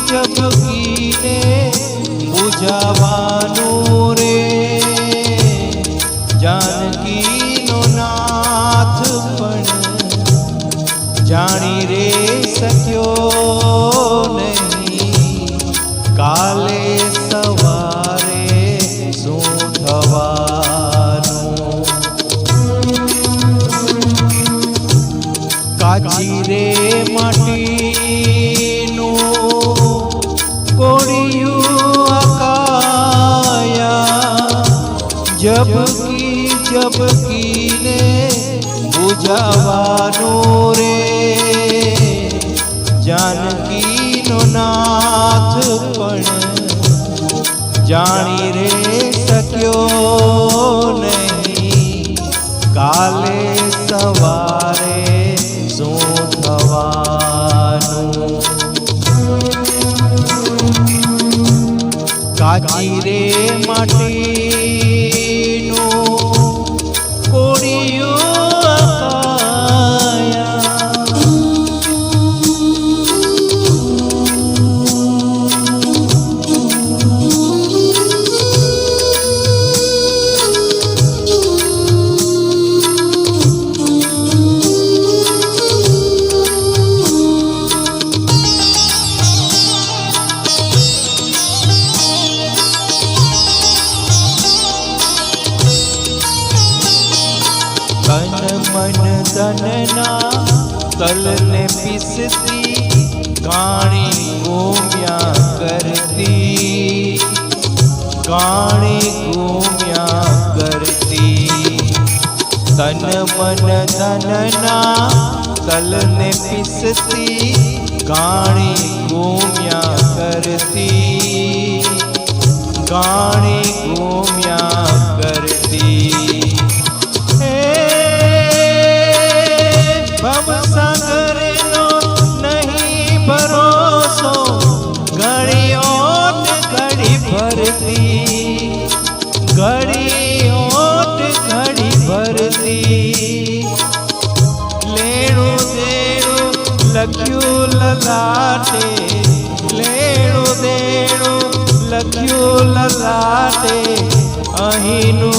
जबकी ने बुझावानो रे जानकी नो नाथ पण जानी रे सक्यो नहीं काले सवारे शू थवानो काची रे माटी जबकी ने बुझावानो रे जानकी नो नाथ पण जानी रे सक्यो नहीं काले सवारे शू थवानो काची रे माटी मन तनना तल ने पिसती काणी घूम्या करती काणी घूम्या करती तन मन तनना तल ने पिसती काणी घूम्या करती काणी घूम्या करती सागर नो नहीं भरोसो घड़ी ओट घड़ी भरती घड़ी ओट घड़ी भरती लेणो देणो लख्यू ललाटे लेणो देणो लख्यू ललाटे अहीनु